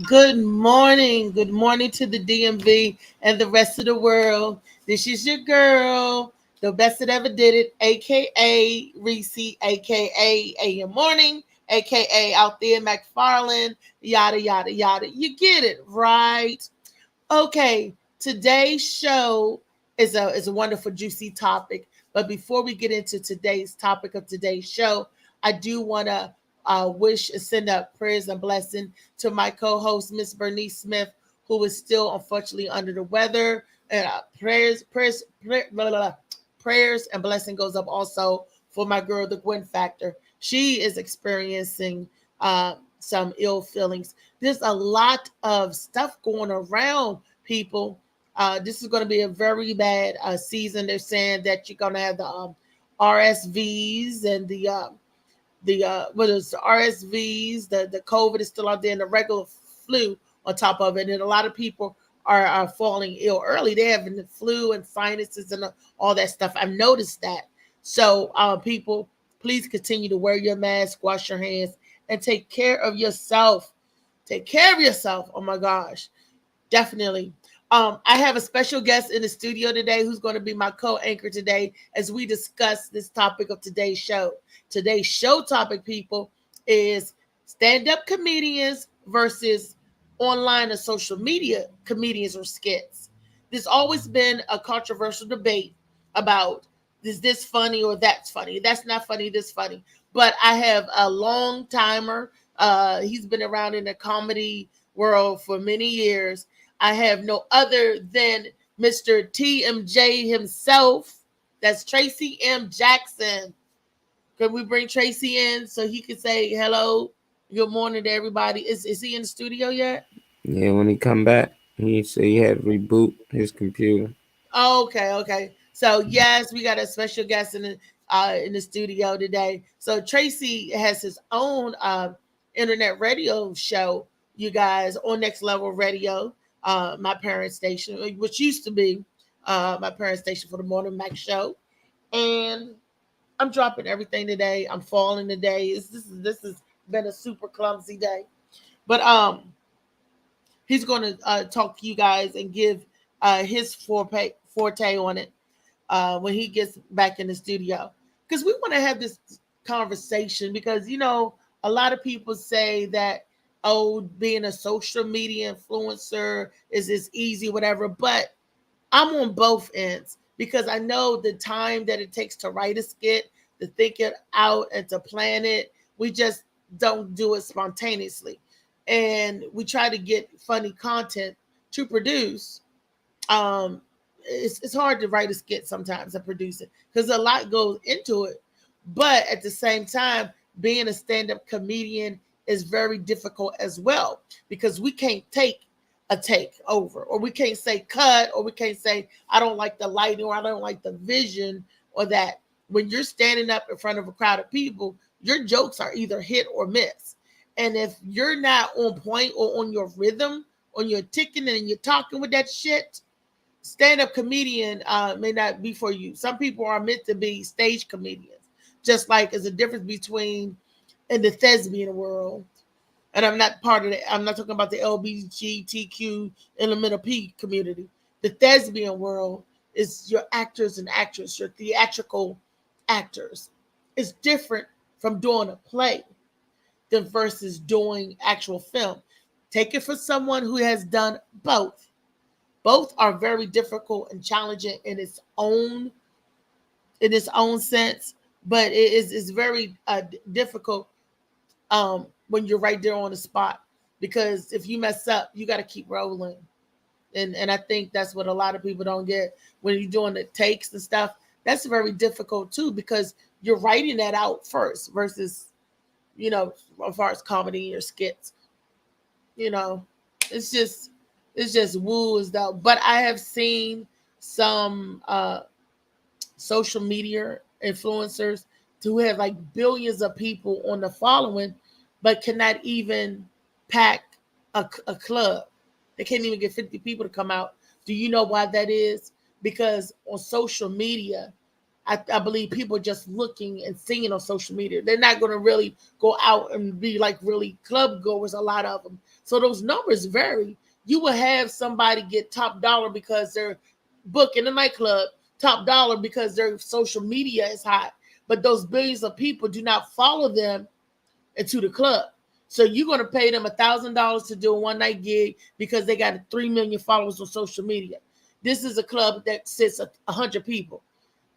Good morning. Good morning to the DMV and the rest of the world. This is your girl, the best that ever did it, aka Reese, aka AM Morning, aka out there McFarland, yada yada yada. You get it, right? Okay, today's show is a wonderful, juicy topic. But before we get into today's topic of today's show, I do want to wish and send up prayers and blessing to my co-host, Miss Bernice Smith, who is still unfortunately under the weather. And blah, blah, blah. Prayers and blessing goes up also for my girl, the Gwen Factor. She is experiencing some ill feelings. There's a lot of stuff going around, people. This is going to be a very bad season. They're saying that you're going to have the RSVs and the what is the RSVs, the COVID is still out there, and the regular flu on top of it. And a lot of people are falling ill early. They're having the flu and sinuses and all that stuff. I've noticed that. So, people, please continue to wear your mask, wash your hands, and take care of yourself. Take care of yourself. Oh my gosh, definitely. I have a special guest in the studio today who's going to be my co-anchor today as we discuss this topic of today's show. Today's show topic, people, is stand-up comedians versus online and social media comedians or skits. There's always been a controversial debate about is this funny or that's funny. That's not funny, this funny. But I have a long timer. He's been around in the comedy world for many years. I have no other than Mr. TMJ himself. That's Tracy M. Jackson. Can we bring Tracy in so he can say hello, good morning to everybody? Is he in the studio yet? Yeah, when he come back, he said he had to reboot his computer. Okay, okay. So yes, we got a special guest in the studio today. So Tracy has his own internet radio show. You guys on Next Level Radio, my parents' station, which used to be my parents' station for the Morning Mac show, and I'm dropping everything today. I'm falling today. This has been a super clumsy day, but he's going to talk to you guys and give his forte on it when he gets back in the studio. Because we want to have this conversation because, a lot of people say that, oh, being a social media influencer is easy, whatever. But I'm on both ends because I know the time that it takes to write a skit, to think it out, and to plan it. We just don't do it spontaneously. And we try to get funny content to produce. Um, it's hard to write a skit sometimes and produce it because a lot goes into it. But at the same time, being a stand-up comedian is very difficult as well because we can't take a take over, or we can't say cut, or we can't say I don't like the lighting or I don't like the vision or that. When you're standing up in front of a crowd of people, your jokes are either hit or miss. And if you're not on point or on your rhythm, on your ticking and you're talking with that shit, stand-up comedian may not be for you. Some people are meant to be stage comedians, just like there's a difference between in the thespian world. And I'm not part of it. I'm not talking about the LGBTQ elemental P community. The thespian world is your actors and actresses, your theatrical actors. It's different from doing a play than versus doing actual film. Take it for someone who has done both. Both are very difficult and challenging in its own sense, but it's very difficult when you're right there on the spot because if you mess up, you got to keep rolling. And I think that's what a lot of people don't get when you're doing the takes and stuff. That's very difficult too because you're writing that out first versus as far as comedy or skits. You know, it's just woo as though. But I have seen some social media influencers who have like billions of people on the following, but cannot even pack a club. They can't even get 50 people to come out. Do you know why that is? Because on social media, I believe people are just looking and seeing on social media. They're not going to really go out and be like really club goers, a lot of them. So those numbers vary. You will have somebody get top dollar because they're booking a nightclub, top dollar because their social media is hot. But those billions of people do not follow them into the club. So you're going to pay them $1,000 to do a one night gig because they got 3 million followers on social media. This is a club that sits 100 people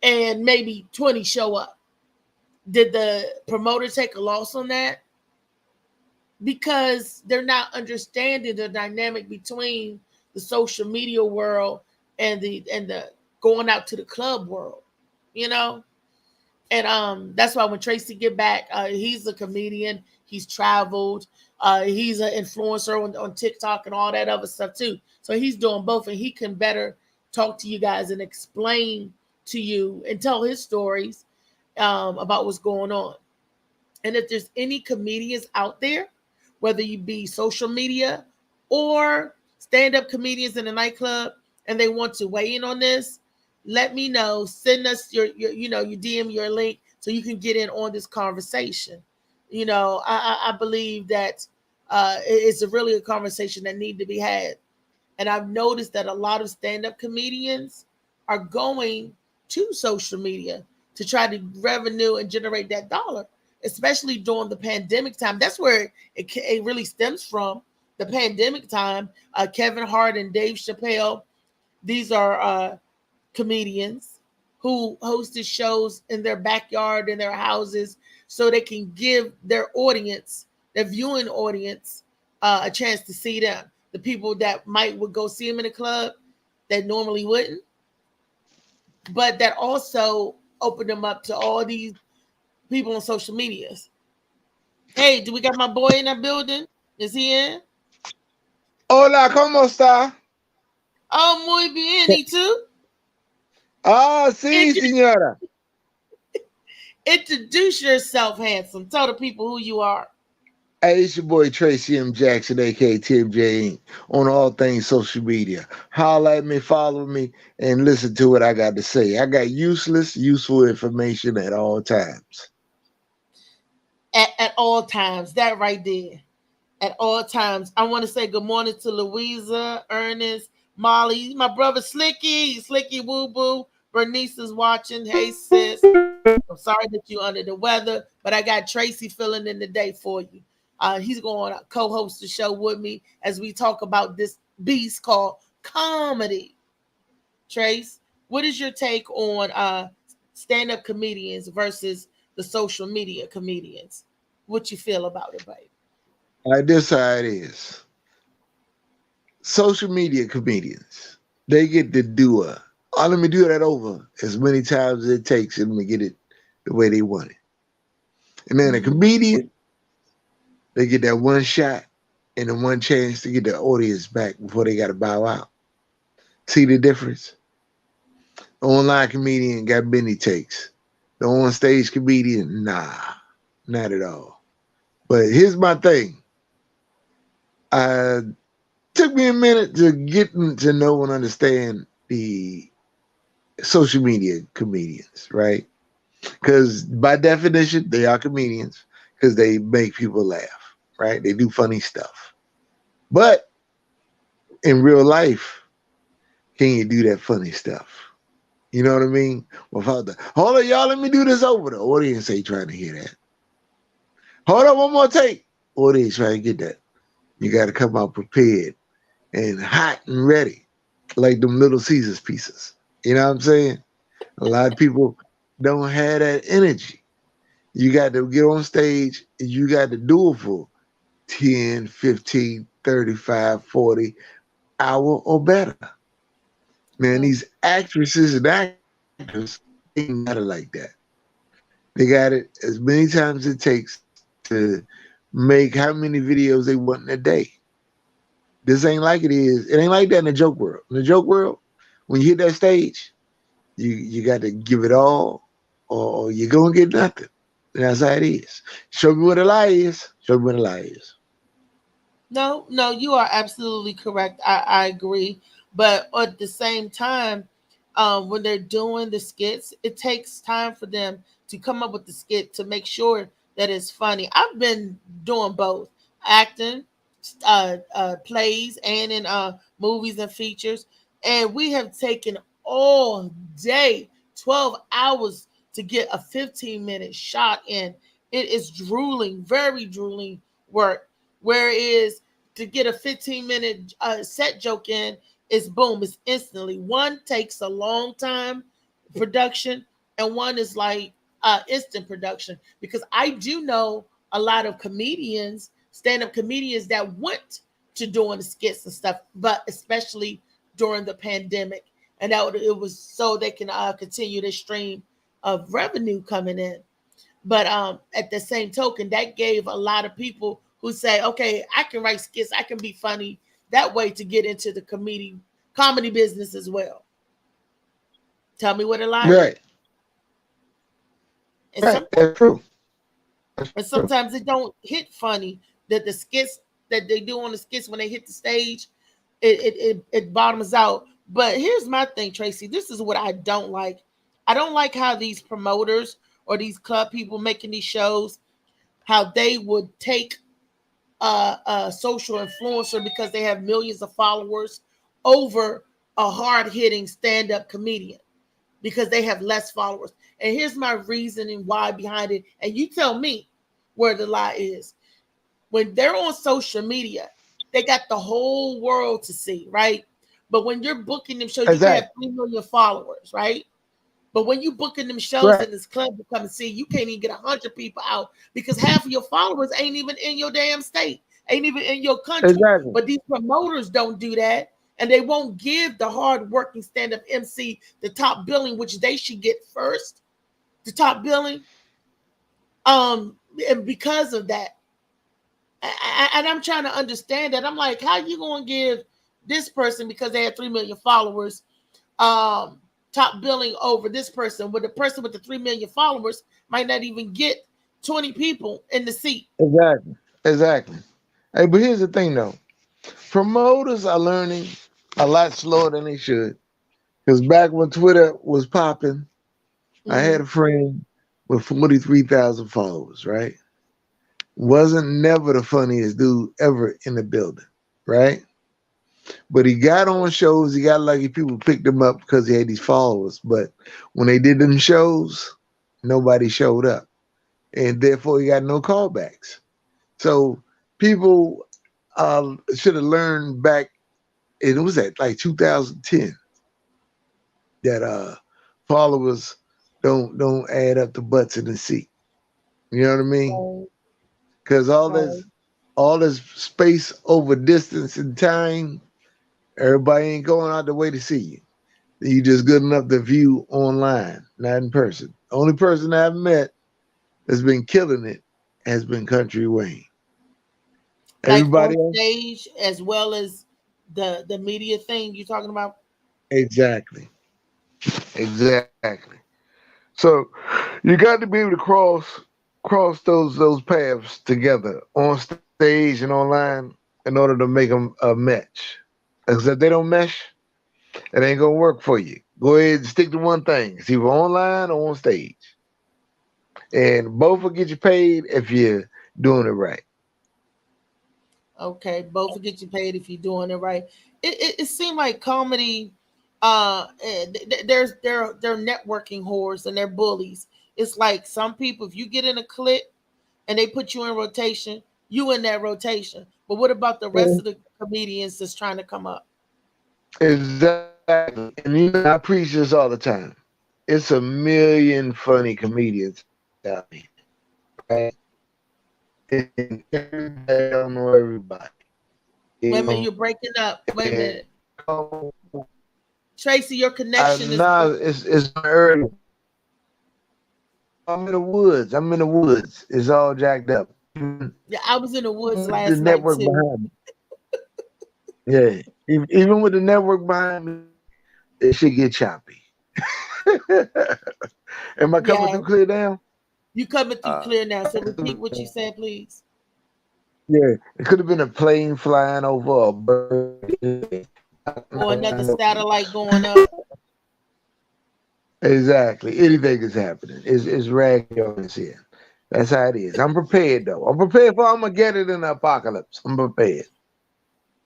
and maybe 20 show up. Did the promoter take a loss on that? Because they're not understanding the dynamic between the social media world and the going out to the club world, you know? And that's why when Tracy get back, he's a comedian. He's traveled. He's an influencer on TikTok and all that other stuff too. So he's doing both, and he can better talk to you guys and explain to you and tell his stories about what's going on. And if there's any comedians out there, whether you be social media or stand-up comedians in a nightclub, and they want to weigh in on this, let me know. Send us your DM, your link, so you can get in on this conversation. I believe that it's a really a conversation that need to be had. And I've noticed that a lot of stand-up comedians are going to social media to try to revenue and generate that dollar, especially during the pandemic time. That's where it really stems from. The pandemic time, Kevin Hart and Dave Chappelle, these are comedians who hosted shows in their backyard, in their houses, so they can give their audience, their viewing audience, a chance to see them. The people that would go see them in a club that normally wouldn't, but that also opened them up to all these people on social medias. Hey, do we got my boy in that building? Is he in? Hola, ¿cómo está? Oh, muy bien. He too. Ah, sí, Intro- señora. Introduce yourself, handsome. Tell the people who you are. Hey, it's your boy Tracy M. Jackson, aka Tim J. Inc., on all things social media. Holla at me, follow me, and listen to what I got to say. I got useless, useful information at all times. At all times. That right there. At all times. I want to say good morning to Louisa, Ernest, Molly, my brother Slicky Woo Boo. Bernice is watching. Hey, sis. I'm sorry that you're under the weather, but I got Tracy filling in the day for you. He's going to co-host the show with me as we talk about this beast called comedy. Trace, what is your take on stand-up comedians versus the social media comedians? What you feel about it, babe? All right, this how it is. Social media comedians, they get to do let me do that over as many times as it takes and let me get it the way they want it. And then a Mm-hmm. comedian, they get that one shot and the one chance to get the audience back before they got to bow out. See the difference? The online comedian got many takes. The on stage comedian, nah, not at all. But here's my thing. Took me a minute to get to know and understand the social media comedians, right? Because by definition, they are comedians because they make people laugh, right? They do funny stuff. But in real life, can you do that funny stuff? You know what I mean? Without the hold on, y'all, let me do this over. The audience ain't trying to hear that. Hold on, one more take. Audience trying to get that. You got to come out prepared and hot and ready, like them Little Caesars pieces. You know what I'm saying? A lot of people don't have that energy. You got to get on stage and you got to do it for 10, 15, 35, 40 hour or better. Man, Mm. these actresses and actors ain't got it like that. They got it as many times as it takes to make how many videos they want in a day. This ain't like it is. It ain't like that in the joke world. In the joke world, when you hit that stage, you got to give it all, or you're gonna get nothing. And that's how it is. Show me what a lie is. Show me what a lie is. No, no, you are absolutely correct. I agree. But at the same time, when they're doing the skits, it takes time for them to come up with the skit to make sure that it's funny. I've been doing both acting, plays, and in movies and features, and we have taken all day, 12 hours to get a 15-minute shot in. It is drooling, very drooling work. Whereas to get a 15-minute set joke in is boom, it's instantly. One takes a long time production, and one is like instant production. Because I do know a lot of comedians, stand-up comedians that went to doing the skits and stuff, but especially during the pandemic, and it was so they can continue the stream of revenue coming in. But at the same token, that gave a lot of people who say, okay, I can write skits, I can be funny that way to get into the comedy business as well. Tell me what a lie is. Right. And Right. sometimes That's true. That's and true. sometimes it don't hit funny that the skits that they do on the skits when they hit the stage, it bottoms out. But here's my thing, Tracy. This is what I don't like. I don't like how these promoters or these club people making these shows, how they would take a social influencer because they have millions of followers over a hard hitting stand up comedian because they have less followers. And here's my reasoning why behind it. And you tell me where the lie is. When they're on social media, they got the whole world to see, right? But when you're booking them shows, you can have Exactly. 3 million followers, right? But when you booking them shows Right. in this club to come and see, you can't even get 100 people out because half of your followers ain't even in your damn state, ain't even in your country. Exactly. But these promoters don't do that, and they won't give the hard-working stand-up MC the top billing, which they should get first, the top billing. And because of that, and I'm trying to understand that. I'm like, how you gonna give this person because they had 3 million followers? Top billing over this person, where the person with the 3 million followers might not even get 20 people in the seat. Exactly. Exactly. Hey, but here's the thing though. Promoters are learning a lot slower than they should. Because back when Twitter was popping, I had Hmm. a friend with 43,000 followers, right? Wasn't never the funniest dude ever in the building, right? But he got on shows. He got lucky people picked him up because he had these followers. But when they did them shows, nobody showed up. And therefore, he got no callbacks. So people should have learned back, and it was at like 2010, that followers don't add up to butts in the seat. You know what I mean? Right, Because right. all this space over distance and time, everybody ain't going out the way to see you. You just good enough to view online, not in person. Only person I've met that's been killing it has been Country Wayne. Like on Everybody else, stage as well as the media thing you talking about. exactly, exactly. So you got to be able to cross those paths together on stage and online in order to make them a match. Because if they don't mesh, it ain't gonna work for you. Go ahead and stick to one thing. It's either online or on stage, and both will get you paid if you're doing it right. Okay, both will get you paid if you're doing it right. It seemed like comedy. They're networking whores and they're bullies. It's like some people, if you get in a clique and they put you in rotation, you in that rotation. But what about the rest of the comedians that's trying to come up? Exactly. And you know, I preach this all the time. It's a million funny comedians out here, right? And everybody don't know everybody. You Wait a know, minute, you're breaking up. Wait a and minute, Tracy, your connection is now break. it's early. I'm in the woods. I'm in the woods. It's all jacked up. Yeah, I was in the Even woods with the last night network too. behind me. Yeah. Even with the network behind me, it should get choppy. Am I coming Yeah, through clear now? you coming through clear now. So repeat Uh, what you said, please. yeah. It could have been a plane flying over a bird. Or another satellite going up. Exactly. Anything is happening. It's raggedy on this end. That's how it is. I'm prepared though. I'm prepared for I'm gonna get it in the apocalypse. I'm prepared.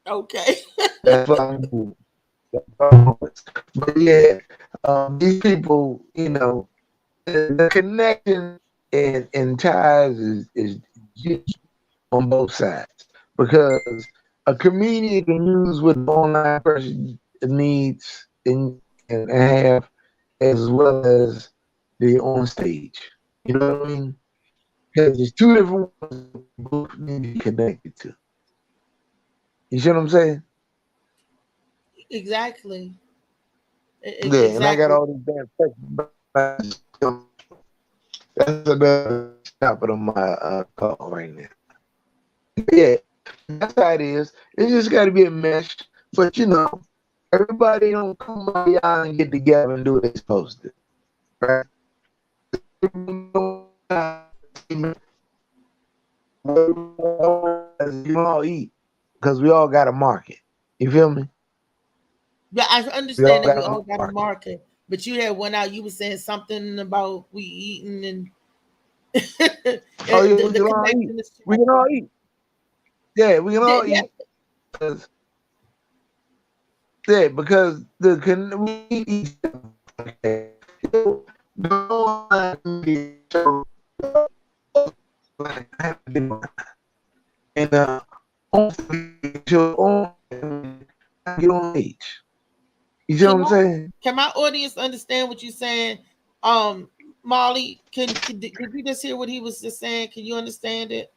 Okay. That's what I'm doing. But yeah, these people, the connection and ties is huge on both sides because a comedian can use what the online person needs and have as well as the on stage. You know what I mean? Because there's two different ones that we both need to be connected to. You see what I'm saying? Exactly. Yeah, and I got Exactly. all these damn that's another topic on my call right now. Yeah, that's how it is. It just got to be a mesh. But everybody don't come out y'all and get together and do what they supposed to, right? You all eat because we all got a market. You feel me? Yeah, I We understand all that got we a all got a market. market, but you had one out. You were saying something about we eating and Oh yeah, we the can all eat. connection is We can all striking. eat. Yeah, we can all Yeah, eat. 'Cause- Yeah, because we eat each other. Okay. No one can be so like have a different- and hopefully your own get on age. You see what can I'm my saying? can my audience understand what you're saying? Um, Molly, did you just hear what he was just saying? Can you understand it?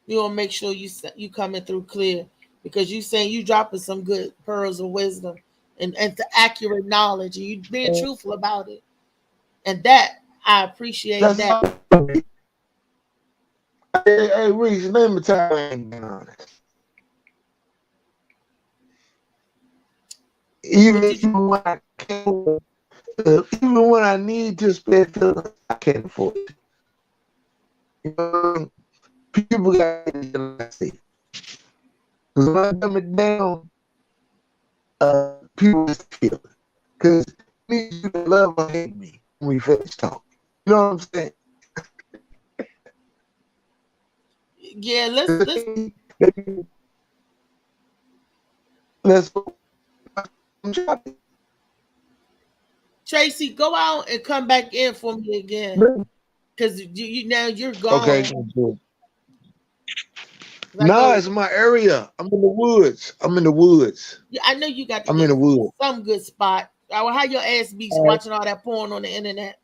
You want to make sure you coming through clear because you saying you dropping some good pearls of wisdom and the accurate knowledge and you being truthful about it, and that I appreciate That's that. all. Hey, Reese, name a time I ain't been honest. What Even did you? when I can, even when I need to spend feelings, I can't afford it. You know what I mean? People got to see. Because when I dumb it down, people just feel it. Because I need you to love or hate me when we finish talking. You know what I'm saying? Yeah, let's Let's Tracy go out and come back in for me again because you now you're okay. gone. I Nah, go. it's my area. I'm in the woods. I'm in the woods. Yeah, I know you got to I'm in get the woods. some good spot. How your ass be All right. watching all that porn on the internet?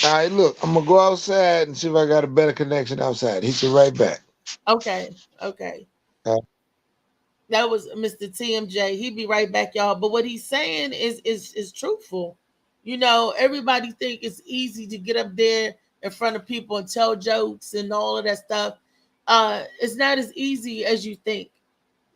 All right, look, I'm gonna go outside and see if I got a better connection outside. Hit you right back. Okay, okay. All That was Mr. TMJ. He'd be right back, y'all. But what he's saying is truthful. You know, everybody think it's easy to get up there in front of people and tell jokes and all of that stuff. It's not as easy as you think.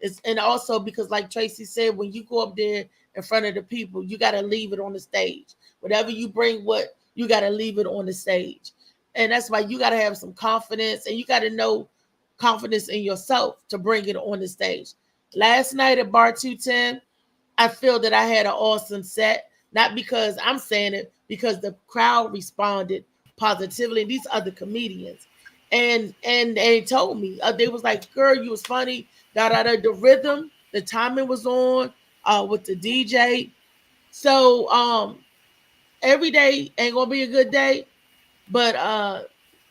It's and also because, like Tracy said, when you go up there in front of the people, you got to leave it on the stage. Whatever you bring, what you got to leave it on the stage, and that's why you got to have some confidence and you got to know confidence in yourself to bring it on the stage. Last night at Bar 210, I feel that I had an awesome set, not because I'm saying it, because the crowd responded positively. And these other comedians, and they told me they was like, "Girl, you was funny." Da da da. The rhythm, the timing was on with the DJ. So every day ain't gonna be a good day, but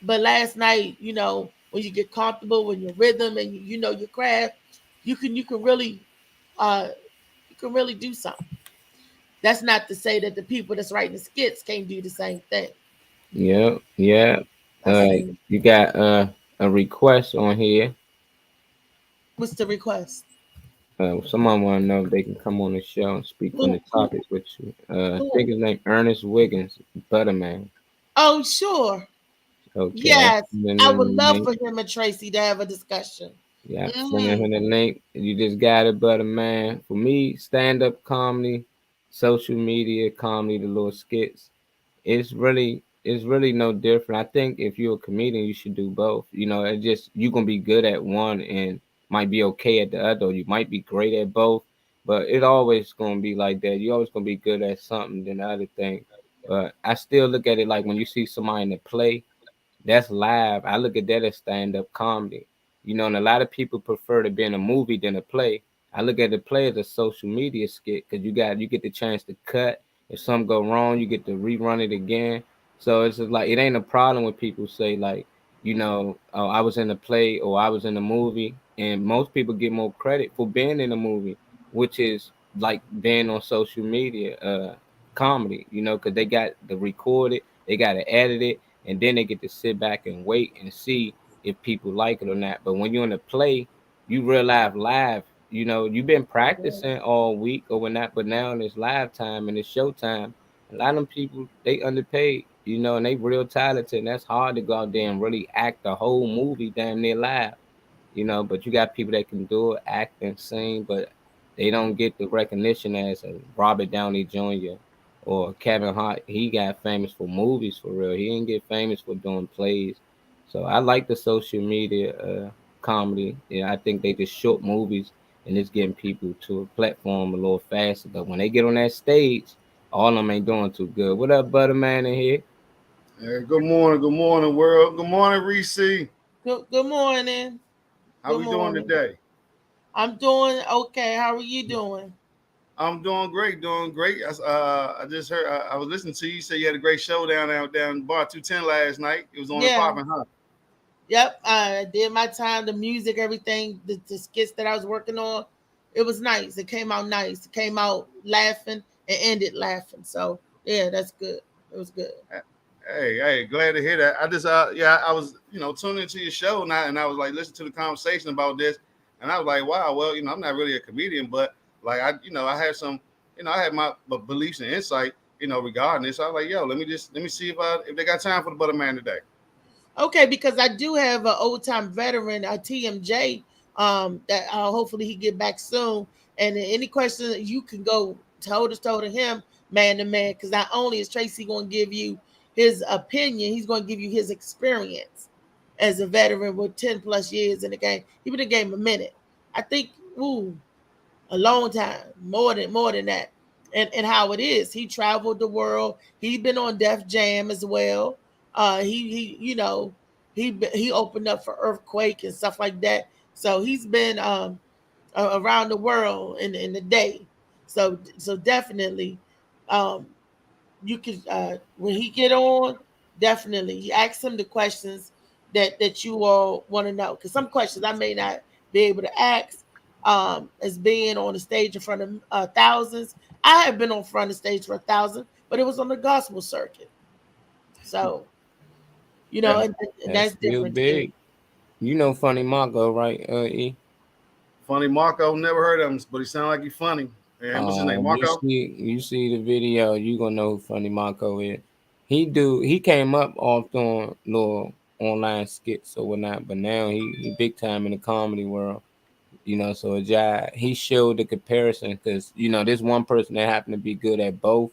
last night, when you get comfortable with your rhythm and you know your craft, you can really uh you can really do something. That's not to say that the people that's writing the skits can't do the same thing. Yeah, yeah. I mean, You got a request on here. what's the request? Someone want to know if they can come on the show and speak on the Who topic with you. I think who? his name Ernest Wiggins, Butterman. Oh, sure. Okay, I Yes, send I would him the love link. for him and Tracy to have a discussion. Yeah, sending Hmm. him the link. You just got it, Butterman. For me, stand up comedy, social media comedy, the little skits. It's really no different. I think if you're a comedian, you should do both. It just you're gonna be good at one and might be okay at the other. Or you might be great at both But it always gonna be like that. You always gonna be good at something than the other thing. But I still look at it like when you see somebody in the play, that's live. I look at that as stand up comedy. You know, and a lot of people prefer to be in a movie than a play. I look at the play as a social media skit because you get the chance to cut. If something go wrong, you get to rerun it again. So it's just like it ain't a problem when people say like, oh, I was in a play or I was in a movie, and most people get more credit for being in a movie, which is like being on social media, comedy. Because they got to record it, they got to edit it, and then they get to sit back and wait and see if people like it or not. But when you're in a play, you real live. You've been practicing all week or whatnot, but now it's live time and it's showtime. A lot of them people they underpaid, and they real talented. And that's hard to go out there and really act the whole movie damn near live. But you got people that can do it, act and sing, but they don't get the recognition as a Robert Downey Jr. or Kevin Hart. He got famous for movies for real. He didn't get famous for doing plays. So I like the social media comedy. Yeah, I think they just short movies and it's getting people to a platform a little faster. But when they get on that stage, all of them ain't doing too good. What up, Butter Man in here? Hey, good morning, world. Good morning, Reese. Good morning. How Good we doing morning. today? I'm doing okay. How are you doing? I'm doing great, doing great. I just heard. I was listening to you. You said you had a great show down Bar 210 last night. It was on and Yeah. popping, huh? Yep. I did my time, the music, everything, the skits that I was working on. It was nice. It came out nice. It came out laughing and ended laughing. So yeah, that's good. It was good. Hey, glad to hear that. I just, yeah, I was, tuning into your show and I was like, listening to the conversation about this, and I was like, wow, well, I'm not really a comedian, but like, I had some, I had my beliefs and insight, regarding this. So I was like, yo, let me see if they got time for the Butter Man today. Okay, because I do have an old time veteran, a TMJ, that hopefully he get back soon. And any questions you can go toe to him, man to man, because not only is Tracy going to give you his opinion, he's going to give you his experience as a veteran with 10 plus years in the game. He been in the game a minute. I think, ooh, a long time, more than that. And how it is. He traveled the world. He's been on Def Jam as well. He he opened up for earthquake and stuff like that. So he's been around the world in the day. So definitely, um, you can when he get on, definitely you ask him the questions that you all want to know, because some questions I may not be able to ask, as being on the stage in front of thousands. I have been on front of stage for 1,000, but it was on the gospel circuit. So Yeah, and That's that's still different too. big. You know Funny Marco, right, E? funny Marco. Never heard of him, but he sounded like he's funny. And what's his name, You Marco? see the video, you gonna know who Funny Marco is. He came up off doing little online skits or whatnot, but now he big time in the comedy world. So he showed the comparison because there's one person that happened to be good at both,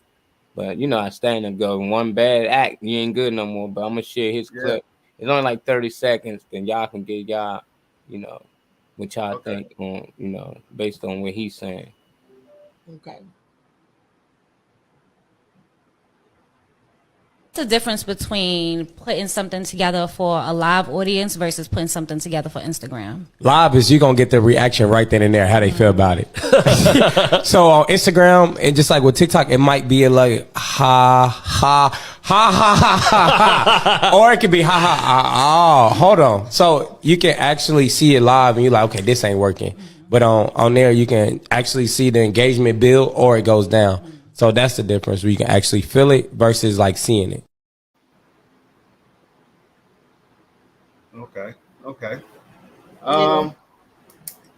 but I stand and go one bad act, you ain't good no more. But I'm gonna share his Yeah. clip. It's only like 30 seconds, then y'all can get y'all, you know, what y'all Okay. think on, based on what he's saying. Okay. The difference between putting something together for a live audience versus putting something together for Instagram? Live is you're gonna get the reaction right then and there, how they feel about it. So on Instagram and just like with TikTok, it might be like ha ha ha ha ha ha ha, or it could be ha ha ha. Oh, hold on. So you can actually see it live, and you're like, okay, this ain't working. But on there, you can actually see the engagement build, or it goes down. So that's the difference where you can actually feel it versus like seeing it. Okay. Okay. Yeah. Um,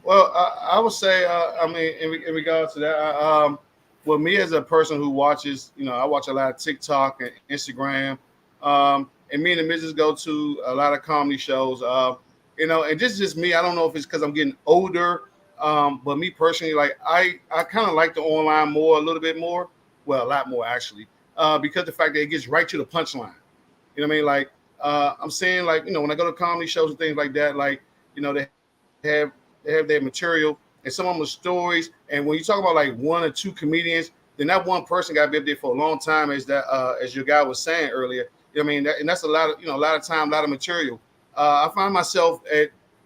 Well, I would say, I mean, in regards to that, well, me as a person who watches, I watch a lot of TikTok and Instagram, and me and the missus go to a lot of comedy shows, and this is just me. I don't know if it's because I'm getting older, but me personally, like I kind of like the online more, a little bit more, well, a lot more actually, because the fact that it gets right to the punchline. You know what I mean? Like, I'm saying, like, when I go to comedy shows and things like that, like, they have their material, and some of them are stories. And when you talk about like one or two comedians, then that one person got to be up there for a long time, as your guy was saying earlier. I mean, and that's a lot of a lot of time, a lot of material. I find myself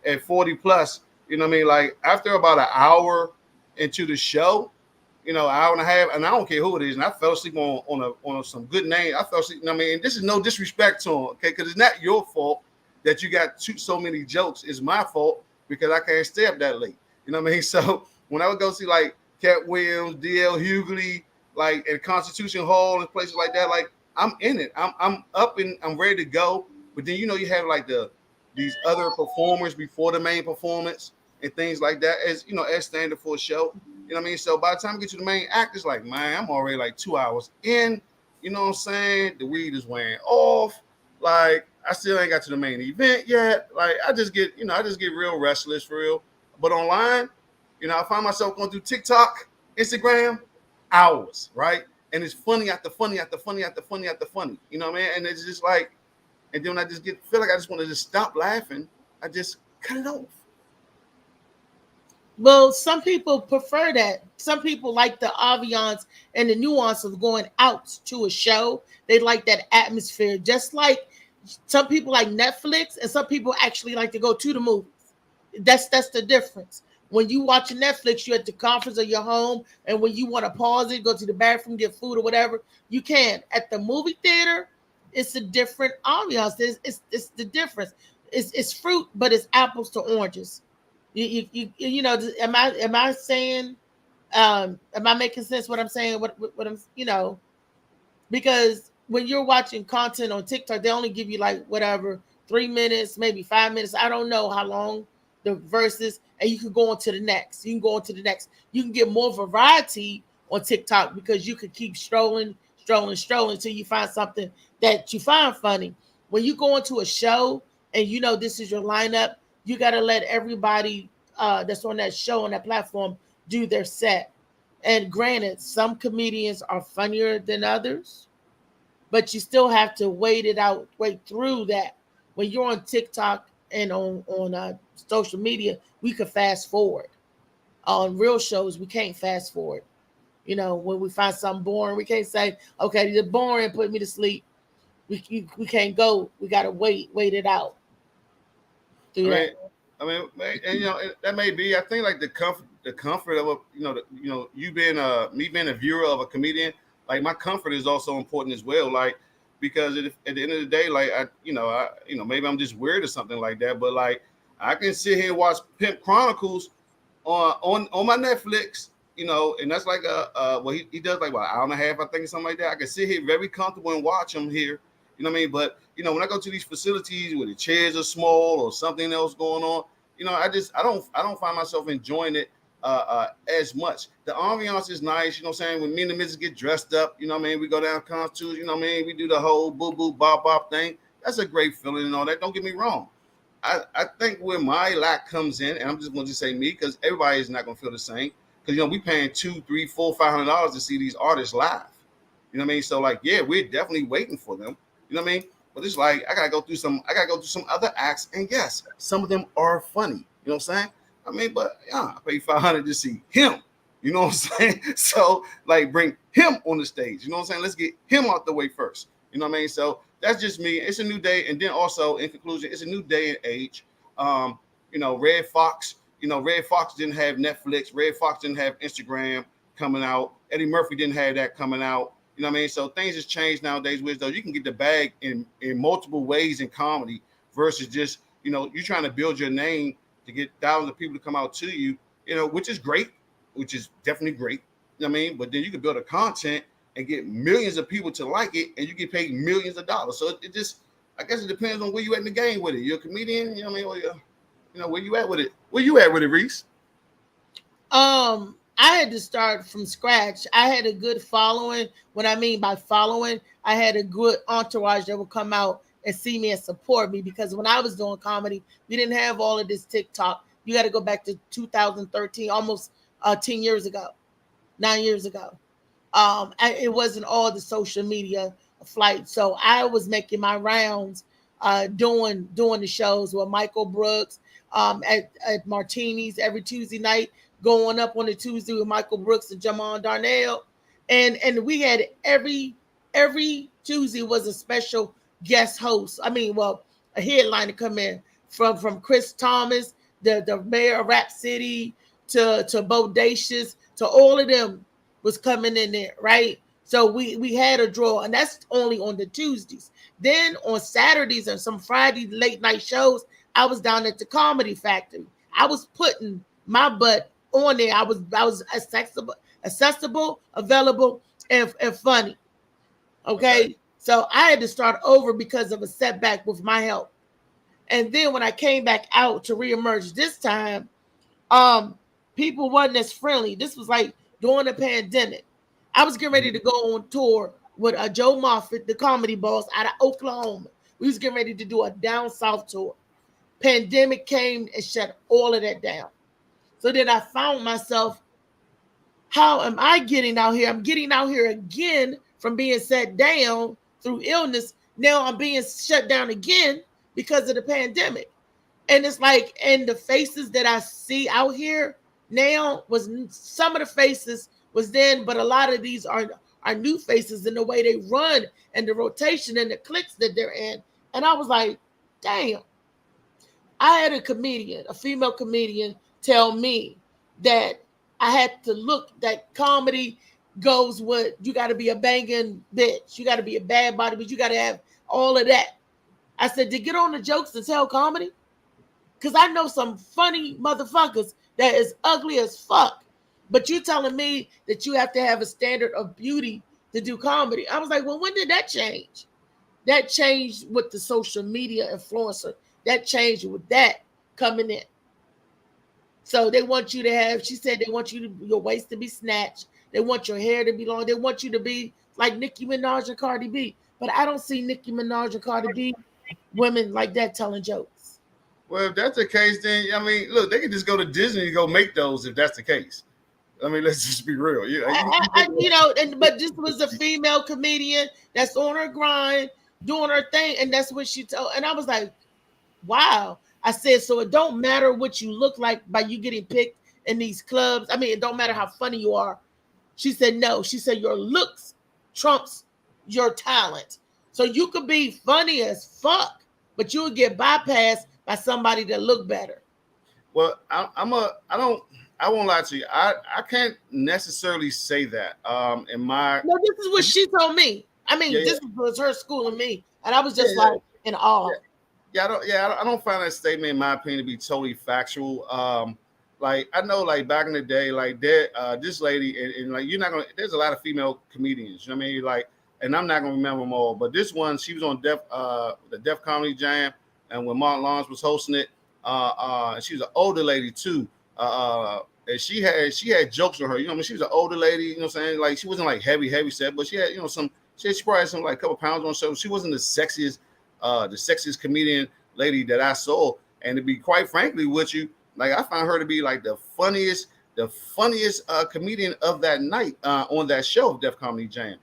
at 40 plus. You know what I mean? Like after about an hour into the show, hour and a half, and I don't care who it is. And I fell asleep on some good name. I fell asleep. I mean, and this is no disrespect to him, okay? Because it's not your fault that you got so many jokes. It's my fault because I can't stay up that late. You know what I mean? So when I would go see like Cat Williams, D.L. Hughley, like at Constitution Hall and places like that, like I'm in it. I'm up and I'm ready to go. But then you have like these other performers before the main performance and things like that as standard for a show. You know what I mean? So by the time we get to the main act, it's like, man, I'm already like 2 hours in. You know what I'm saying? The weed is wearing off. Like, I still ain't got to the main event yet. Like, I just get real restless for real. But online, I find myself going through TikTok, Instagram, hours, right? And it's funny after funny after funny after funny after funny. You know what I mean? And it's just like, and then when I just feel like I just want to just stop laughing, I just cut it off. Well, some people prefer that. Some people like the ambiance and the nuance of going out to a show. They like that atmosphere. Just like some people like Netflix, and some people actually like to go to the movies. That's the difference. When you watch Netflix, you're at the conference of your home, and when you want to pause it, go to the bathroom, get food or whatever, you can. At the movie theater, it's a different ambiance. It's the difference. It's fruit, but it's apples to oranges. Am I saying, am I making sense what I'm saying? What I'm, because when you're watching content on TikTok, they only give you like whatever 3 minutes, maybe 5 minutes. I don't know how long the verse is, and you can go on to the next. You can go on to the next. You can get more variety on TikTok because you can keep strolling until you find something that you find funny. When you go into a show and this is your lineup, you got to let everybody that's on that show, on that platform, do their set. And granted, some comedians are funnier than others, but you still have to wait through that. When you're on TikTok and on social media, we could fast forward. On real shows, we can't fast forward. When we find something boring, we can't say, okay, it's boring, put me to sleep. We can't go. We got to wait it out. I mean, and that may be. I think like the comfort of you being me being a viewer of a comedian. Like my comfort is also important as well. Like because at the end of the day, like maybe I'm just weird or something like that. But like I can sit here and watch Pimp Chronicles on my Netflix. And that's like he does like what, an hour and a half, I think, something like that. I can sit here very comfortable and watch him here. You know what I mean? But when I go to these facilities where the chairs are small or something else going on, I don't find myself enjoying it as much. The ambiance is nice, what I'm saying? When me and the missus get dressed up, what I mean? We go down Constitution, what I mean? We do the whole boo boo bop bop thing. That's a great feeling and all that. Don't get me wrong. I think where my lack comes in, and I'm just going to say me, because everybody is not going to feel the same. Because we paying $200, $300, $400, $500 to see these artists live. You know what I mean? So like, yeah, we're definitely waiting for them. You know what I mean? But it's like I gotta go through some other acts, and yes, some of them are funny. You know what I'm saying? I mean, but yeah, I paid $500 to see him. You know what I'm saying? So like, bring him on the stage. You know what I'm saying? Let's get him out the way first. You know what I mean? So that's just me. It's a new day, and then also in conclusion, it's a new day and age. Red Fox. Red Fox didn't have Netflix. Red Fox didn't have Instagram coming out. Eddie Murphy didn't have that coming out. You know what I mean? So things has changed nowadays, which though you can get the bag in multiple ways in comedy versus just, you're trying to build your name to get thousands of people to come out to you, which is great, which is definitely great. You know what I mean? But then you can build a content and get millions of people to like it, and you get paid millions of dollars. So it just, I guess it depends on where you at in the game with it. You're a comedian, you know what I mean? Or where you at with it? Where you at with it, Reese? I had to start from scratch. I had a good following. What I mean by following, I had a good entourage that would come out and see me and support me, because when I was doing comedy, we didn't have all of this TikTok. You got to go back to 2013, almost 10 years ago, 9 years ago. It wasn't all the social media flight. So I was making my rounds, doing the shows with Michael Brooks, at Martini's every Tuesday night. going up on the Tuesday with Michael Brooks and Jamon Darnell, and we had every Tuesday was a special guest host. I mean, well, a headline to come in from Chris Thomas, the mayor of Rap City, to Bodacious, to all of them was coming in there, right? So we had a draw, and that's only on the Tuesdays. Then on Saturdays and some Friday late night shows, I was down at the Comedy Factory. I was putting my butt on there. I was accessible, available, and funny. Okay. So I had to start over because of a setback with my health. And then when I came back out to reemerge this time, people wasn't as friendly. This was like during the pandemic. I was getting ready to go on tour with Joe Moffett, the comedy boss out of Oklahoma. We was getting ready to do a down south tour. Pandemic came and shut all of that down. So then I found myself, how am I getting out here? I'm getting out here again from being set down through illness. Now I'm being shut down again because of the pandemic. And it's like, and the faces that I see out here now was some of the faces was then, but a lot of these are new faces in the way they run and the rotation and the clicks that they're in. And I was like, damn. I had a female comedian, tell me that I had to look, that comedy goes with, you got to be a banging bitch. You got to be a bad body, but you got to have all of that. I said, to get on the jokes and tell comedy? Because I know some funny motherfuckers that is ugly as fuck. But you telling me that you have to have a standard of beauty to do comedy. I was like, well, when did that change? That changed with the social media influencer. That changed with that coming in. So they want you to have, she said they want you to, your waist to be snatched. They want your hair to be long. They want you to be like Nicki Minaj and Cardi B. But I don't see Nicki Minaj and Cardi B women like that telling jokes. Well, if that's the case, then I mean, look, they can just go to Disney and go make those if that's the case. I mean, let's just be real. But this was a female comedian that's on her grind, doing her thing, and that's what she told. And I was like, wow. I said, so it don't matter what you look like by you getting picked in these clubs. I mean, it don't matter how funny you are. She said, no. She said, your looks trumps your talent. So you could be funny as fuck, but you'll get bypassed by somebody that look better. Well, I won't lie to you. I can't necessarily say that. No, this is what she told me. I mean, this was her schooling me, and I was just like in awe. I don't find that statement, in my opinion, to be totally factual. Like I know, like back in the day, like this lady, and like you're not gonna. There's a lot of female comedians. You know what I mean? Like, and I'm not gonna remember them all, but this one, she was on the Def Comedy Jam, and when Mark Lawrence was hosting it, she was an older lady too. And she had jokes with her. You know what I mean? She was an older lady. You know what I'm saying? Like she wasn't like heavy set, but she had she probably had some like couple pounds on. So she wasn't the sexiest comedian lady that I saw. And to be quite frankly with you, like I found her to be like the funniest comedian of that night on that show, Def Comedy Jam.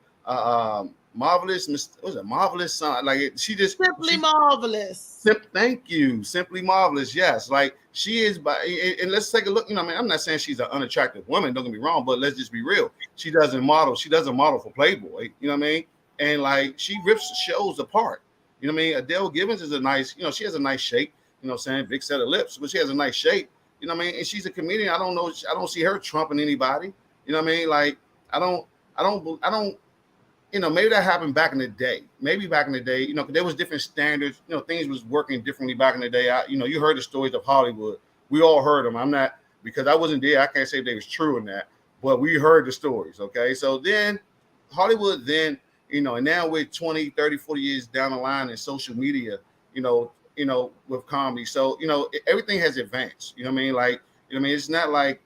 Marvelous, was it Marvelous? Like she just Simply Marvelous. Thank you, Simply Marvelous. Yes, like she is. And let's take a look. You know, I mean, I'm not saying she's an unattractive woman. Don't get me wrong, but let's just be real. She doesn't model. She doesn't model for Playboy. You know what I mean? And like she rips shows apart. You know what I mean? Adele Givens is a nice. You know, she has a nice shape. You know what I'm saying? Big set of lips, but she has a nice shape. You know what I mean? And she's a comedian. I don't see her trumping anybody. You know what I mean? Like I don't. You know, maybe that happened back in the day. Maybe back in the day, you know, there was different standards. You know, things was working differently back in the day. You heard the stories of Hollywood. We all heard them. I'm not, because I wasn't there. I can't say if they was true in that, but we heard the stories. Okay, so then Hollywood, and now we're 20, 30, 40 years down the line in social media. You know, with comedy. So everything has advanced. You know what I mean? Like, it's not like.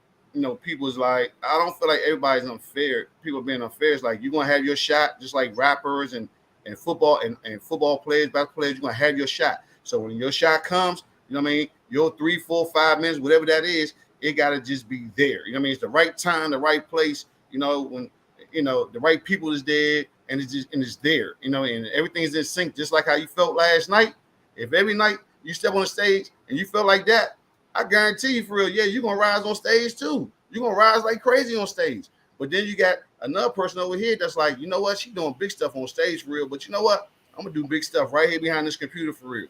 People's like, I don't feel like everybody's unfair. People being unfair. It's like you're gonna have your shot, just like rappers and football and football players, basketball players. You're gonna have your shot. So when your shot comes, you know what I mean. Your 3, 4, 5 minutes, whatever that is, it gotta just be there. You know what I mean. It's the right time, the right place. When the right people is there, and it's there. And everything's in sync, just like how you felt last night. If every night you step on the stage and you felt like that, I guarantee you, for real, you're gonna rise on stage too. you're gonna rise like crazy on stage. But then you got another person over here that's like, you know what, she doing big stuff on stage for real, but you know what, I'm gonna do big stuff right here behind this computer for real.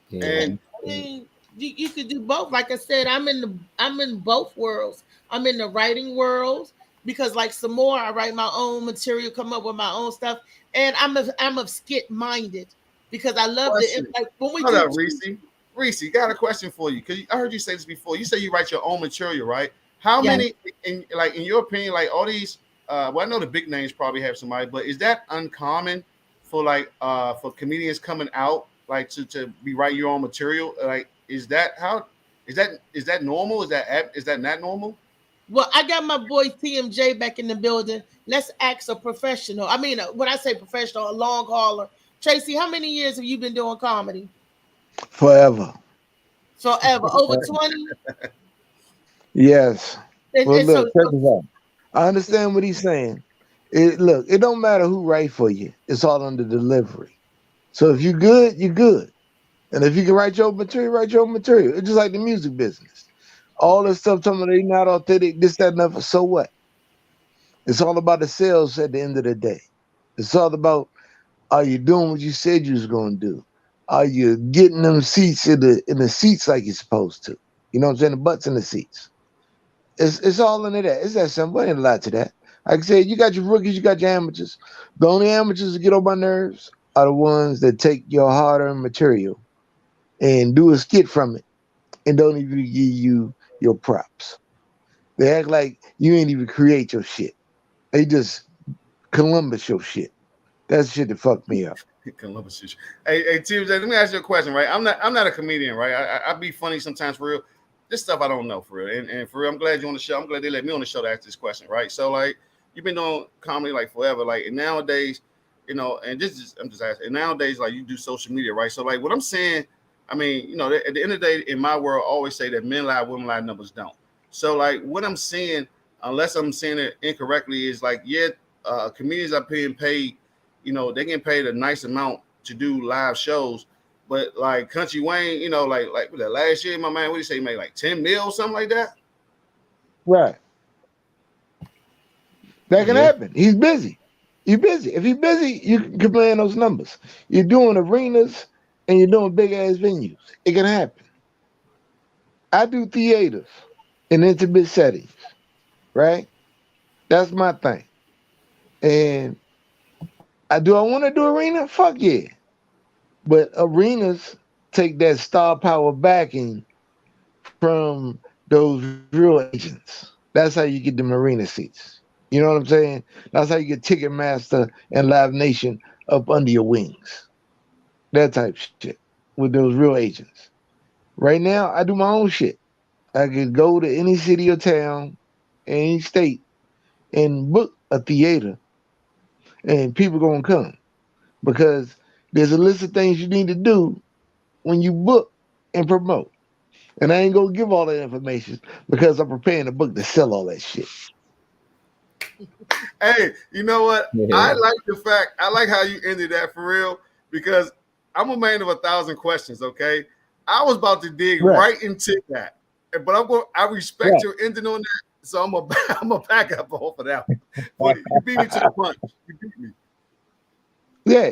Yeah. And I mean, you could do both. Like I said, I'm in both worlds. I'm in the writing world because like some more, I write my own material, come up with my own stuff, and I'm a skit minded because I love the question, like when we hold do. up, Reese. Reese, got a question for you because I heard you say this before. You say you write your own material, right? How Yeah. many, in your opinion, like all these? Well, I know the big names probably have somebody, but is that uncommon for for comedians coming out like to be writing your own material? Like, is that how? Is that normal? Is that not normal? Well, I got my boy TMJ back in the building. Let's ask a professional. I mean, when I say professional, a long hauler. Tracy, how many years have you been doing comedy? Forever. Forever, over 20. Yes. Well, And look, check this out. I understand what he's saying. Look, it don't matter who write for you. It's all on the delivery. So if you good, you good. And if you can write your own material, write your own material. It's just like the music business. All Okay. this stuff talking about they not authentic, this, that, and other. So what? It's all about the sales at the end of the day. It's all about, are you doing what you said you was gonna do? Are you getting them seats in the seats like you're supposed to? You know what I'm saying? The butts in the seats. It's all into that. It's that simple. Ain't a lot to that. Like I said, you got your rookies, you got your amateurs. The only amateurs that get on my nerves are the ones that take your hard-earned material and do a skit from it and don't even give you your props. They act like you ain't even create your shit. They just Columbus your shit. That's shit that fucked me up. Columbus issue. Hey, TJ, let me ask you a question, right? I'm not a comedian, right? I be funny sometimes for real. This stuff I don't know for real. And for real, I'm glad you're on the show. I'm glad they let me on the show to ask this question, right? So like you've been doing comedy like forever, like and nowadays, and this is I'm just asking, and nowadays, like you do social media, right? So like what I'm saying, I mean, at the end of the day, in my world, I always say that men lie, women lie, numbers don't. So like what I'm saying, unless I'm saying it incorrectly, is like, yeah, comedians are being paid, they get paid a nice amount to do live shows. But like Country Wayne, like the last year, my man, what do you say, he made like 10 mil, something like that? Right. That can Yeah. happen. He's busy. You're busy. If he's busy, you can command those numbers. You're doing arenas and you're doing big ass venues. It can happen. I do theaters in intimate settings, right? That's my thing. And I want to do arena? Fuck yeah. But arenas take that star power backing from those real agents. That's how you get them arena seats. You know what I'm saying? That's how you get Ticketmaster and Live Nation up under your wings. That type shit with those real agents. Right now, I do my own shit. I could go to any city or town, any state, and book a theater, and people gonna come because there's a list of things you need to do when you book and promote. And I ain't gonna give all that information because I'm preparing a book to sell all that shit. Hey, you know what? I Yeah. like the fact, I like how you ended that for real because I'm a man of 1,000 questions, okay? I was about to dig Right, right into that. But I respect right. your ending on that. So I'm a I'm a back up off of that one. But you beat me to the punch. You beat me. Yeah.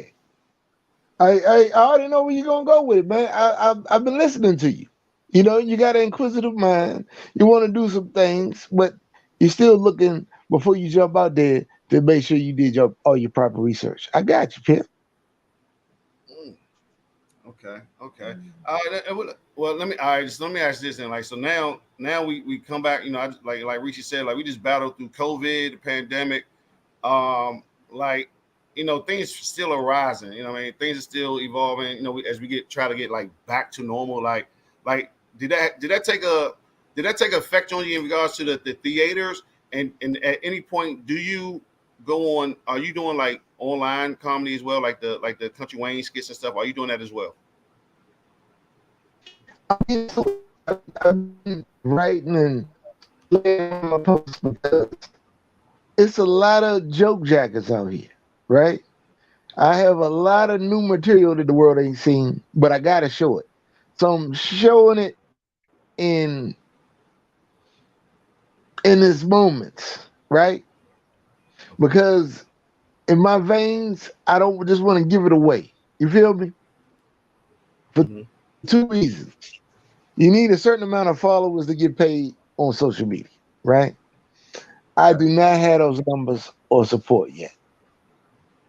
I already know where you're gonna go with it, man. I've been listening to you. You know, you got an inquisitive mind. You want to do some things, but you're still looking before you jump out there to make sure you did all your proper research. I got you, Pip. Mm, okay, okay. Well, let me. All right, just let me ask this. And like, so now we come back. Like Richie said, like we just battled through COVID, the pandemic. Like things still are rising. I mean, things are still evolving. As we try to get like back to normal. Like did that take effect on you in regards to the theaters? And at any point, do you go on? Are you doing like online comedy as well, like the Country Wayne skits and stuff? Are you doing that as well? I've been writing and laying my posts because it's a lot of joke jackets out here, right? I have a lot of new material that the world ain't seen, but I gotta show it. So I'm showing it in in its moments, right? Because in my veins, I don't just want to give it away. You feel me? For Mhm. two reasons. You need a certain amount of followers to get paid on social media, right? I Right. do not have those numbers or support yet.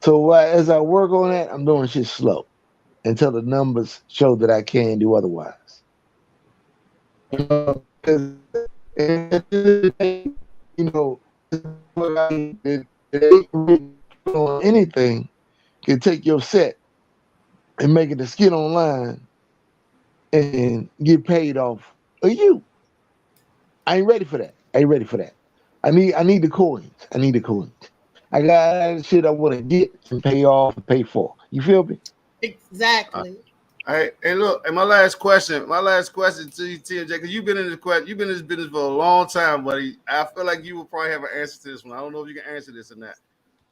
So as I work on that, I'm doing shit slow until the numbers show that I can do otherwise. Because at the end of the day, you know, it ain't written on anything can take your set and make it a skit online and get paid off of you. I ain't ready for that. I ain't ready for that. I need the coins. I need the coins. I got shit I want to get and pay off and pay for. You feel me? Exactly. Hey, and look, and my last question to you, TJ, because you've been in this business for a long time, buddy. I feel like you will probably have an answer to this one. I don't know if you can answer this or not.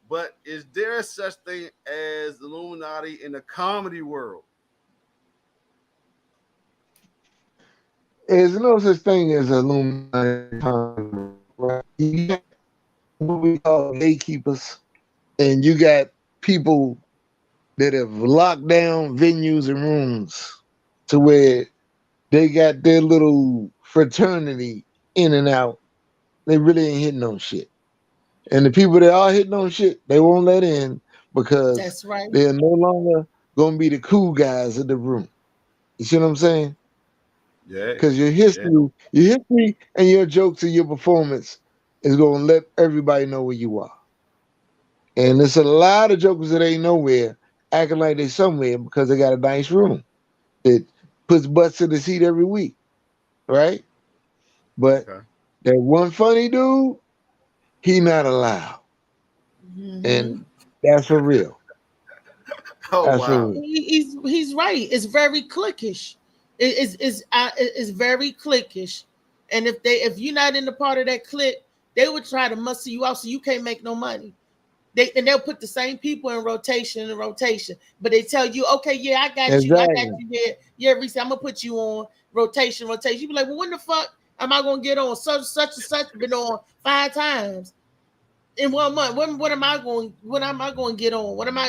But is there such thing as Illuminati in the comedy world? There's no such thing as Illuminati, right? You got what we call gatekeepers, and you got people that have locked down venues and rooms to where they got their little fraternity in and out. They really ain't hitting on shit. And the people that are hitting on shit, they won't let in because That's right. they're no longer gonna be the cool guys in the room. You see what I'm saying? Yeah, Because yeah. your history and your jokes and your performance is gonna let everybody know where you are. And there's a lot of jokers that ain't nowhere acting like they somewhere because they got a nice room that puts butts in the seat every week, right? But Okay. that one funny dude, he not allowed. Hmm. And that's for real. Oh That's for wow. real. He's right. It's very cliquish. It's very cliquish. And if you're not in the part of that clique, they would try to muscle you out so you can't make no money. They'll put the same people in rotation and rotation, but they tell you, okay, yeah, I got Exactly. you here. Yeah, Reese, I'm gonna put you on rotation. You be like, well, when the fuck am I gonna get on? Such and such been on 5 times in 1 month. When am I going to get on? What am I,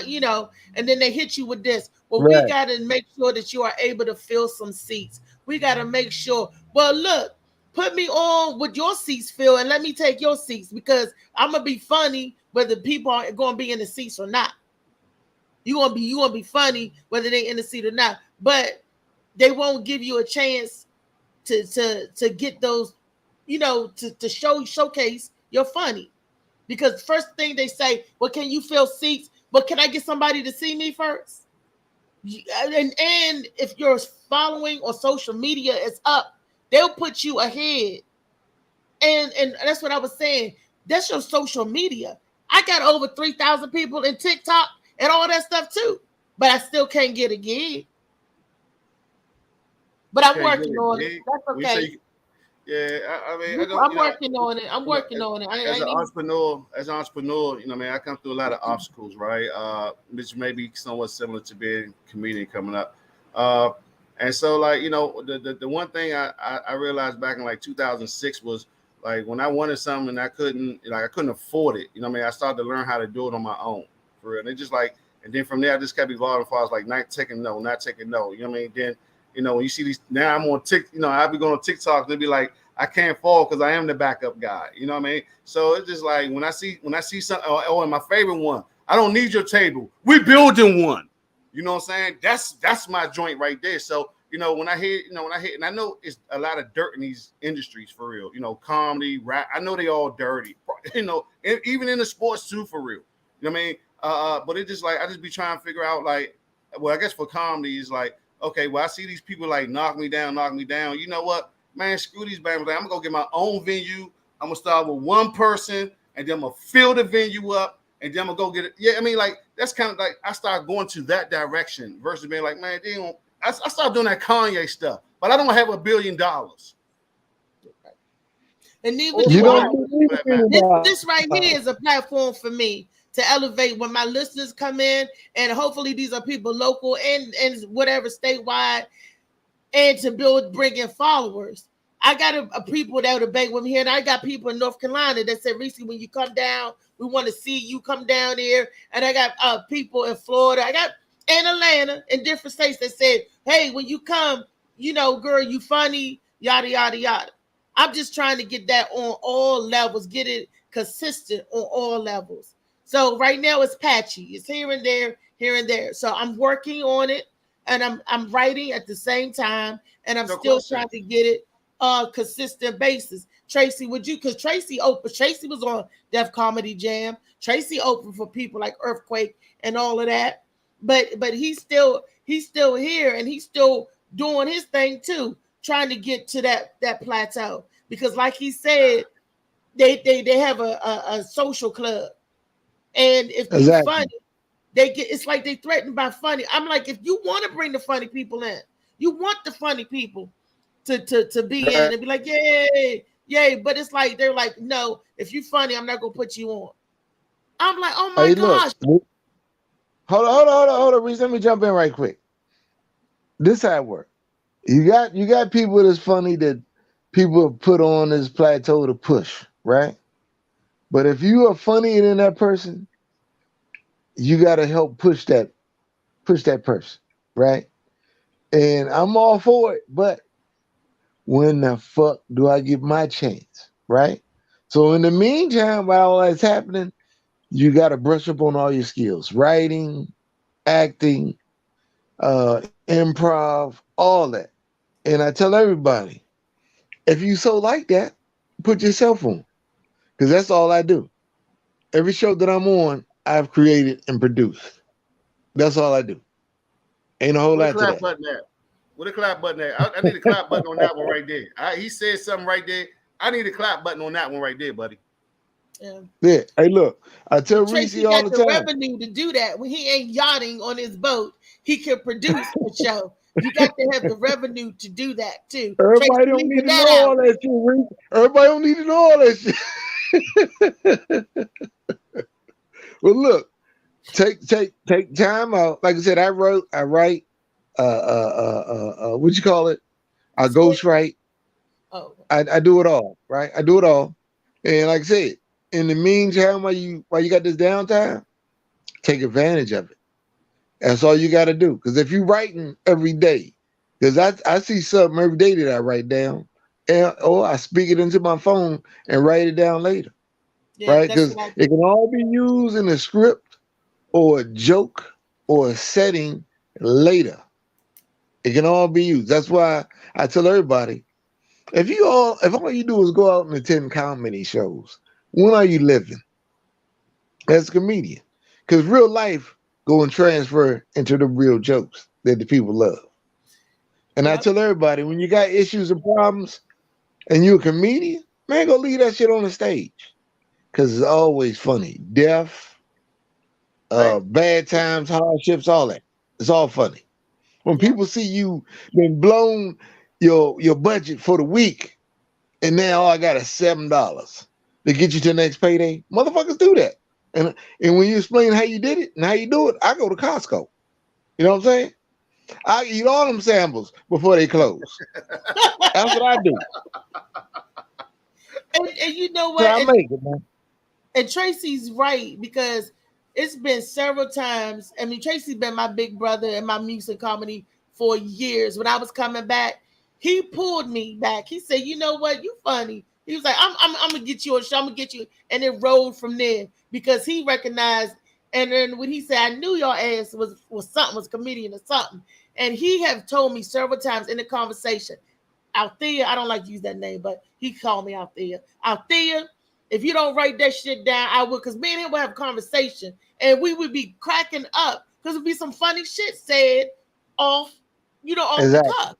and then they hit you with this. Well, we Right. got to make sure that you are able to fill some seats. We got to make sure. Well, look, put me on with your seats fill and let me take your seats because I'm going to be funny whether people are going to be in the seats or not. You going to be funny whether they in the seat or not. But they won't give you a chance to get those, to showcase you're funny. Because first thing they say, well, can you fill seats? But can I get somebody to see me first? And if your following or social media is up, they'll put you ahead. And that's what I was saying. That's your social media. I got over 3,000 people in TikTok and all that stuff too. But I still can't get a gig. But You I'm can't get working a on it. gig. That's We say, okay. yeah. I mean, I don't. I'm working on it. I'm You know, working on it. I as an ain't even. entrepreneur, I come through a lot of obstacles, right? Which may be somewhat similar to being a comedian coming up. Uh, and so, like, the one thing I realized back in like 2006 was like when I wanted something and I couldn't afford it. I started to learn how to do it on my own, for real. And it just like, and then from there, I just kept evolving. As like not taking no, not taking no. You know what I mean? Then, when you see these now, I'm on I'll be going on TikTok. They'll be like, I can't fall because I am the backup guy. You know what I mean? So it's just like when I see something. And my favorite one, I don't need your table. We building one. You know what I'm saying? That's my joint right there. So when I hear, and I know it's a lot of dirt in these industries for real. Comedy, rap. I know they all dirty. Even in the sports too for real. You know what I mean? But it just like I just be trying to figure out like, well, I guess for comedy is like, okay, well I see these people like knock me down. You know what? Man, screw these bands. I'm gonna go get my own venue. I'm gonna start with one person, and then I'm gonna fill the venue up, and then I'm gonna go get it. Yeah, I mean, like that's kind of like I start going to that direction versus being like, man, they don't. I start doing that Kanye stuff, but I don't have $1 billion. And neither Or You do don't I. more believe for that in matter. it. This right here is a platform for me to elevate when my listeners come in, and hopefully these are people local and whatever statewide, and to bring in followers. I got a people that would debate with me here, and I got people in North Carolina that said, Reese, when you come down, we want to see you come down here. And I got people in Florida, I got in Atlanta, in different states that said, hey, when you come, girl, you funny, yada yada yada. I'm just trying to get that on all levels, get it consistent on all levels. So right now it's patchy, it's here and there, here and there. So I'm working on it, and I'm writing at the same time, and I'm No still question. trying to get it consistent basis. Tracy, would you? Because Tracy opened. Tracy was on Def Comedy Jam. Tracy opened for people like Earthquake and all of that. But he's still here, and he's still doing his thing too, trying to get to that plateau. Because like he said, they have a social club, and if you Exactly. funny, they get, it's like they threatened by funny. I'm like, if you want to bring the funny people in, you want the funny people to be in and be like, yay, yay. But it's like they're like, no, if you funny, I'm not gonna put you on. I'm like, oh my Hey, look. gosh. Hold on, Reese. Let me jump in right quick. This how it works. You got people that's funny that people put on this plateau to push, right? But if you are funnier than that person, you got to help push that person, right? And I'm all for it, but when the fuck do I get my chance, right? So in the meantime, while all that's happening, you got to brush up on all your skills: writing, acting, improv, all that. And I tell everybody, if you so like that, put yourself on, because that's all I do. Every show that I'm on, I've created and produced. That's all I do. Ain't a whole With a lot to clap that. button at? With a clap button at? I need a clap button on that one right there. He said something right there. I need a clap button on that one right there, buddy. Yeah. Yeah. Hey, look, I tell But Reese Tracy all got the the time. revenue to do that. When he ain't yachting on his boat, he can produce a show. You got to have the revenue to do that too. Tracy, Everybody don't need leave to that know out. all that shit, Reese. Everybody don't need to know all that shit. Well, look, take time out. Like I said, I write, what you call it? I Skit. ghost write. Oh, I do it all, right? I do it all. And like I said, in the meantime, while you got this downtime, take advantage of it. That's all you got to do. Because if you're writing every day, because I see something every day that I write down, or I speak it into my phone and write it down later, yeah, right? that's Because what I it do. can all be used in a script or a joke or a setting later. It can all be used. That's why I tell everybody, if all you do is go out and attend comedy shows, when are you living as a comedian? Because real life go and transfer into the real jokes that the people love. And I Yep. tell everybody, when you got issues and problems and you're a comedian, man, go leave that shit on the stage. Because it's always funny. Death, Right? bad times, hardships, all that. It's all funny. When Yep. people see you been blown your budget for the week, and now all I got is $7 to get you to the next payday. Motherfuckers do that. And when you explain how you did it and how you do it, I go to Costco. You know what I'm saying? I eat all them samples before they close. That's what I do. And you know So what? I make it, man. And Tracy's right, because it's been several times. I mean, Tracy's been my big brother in my music comedy for years. When I was coming back, he pulled me back. He said, "You know what? You funny." He was like, I'm gonna get you a show. I'm gonna get you," and it rolled from there because he recognized. And then when he said, "I knew your ass was something, was a comedian or something," and he have told me several times in the conversation, Althea, I don't like to use that name, but he called me Althea. Althea, if you don't write that shit down, I will, because me and him would have a conversation and we would be cracking up because it'd be some funny shit said off, off the Exactly. cuff.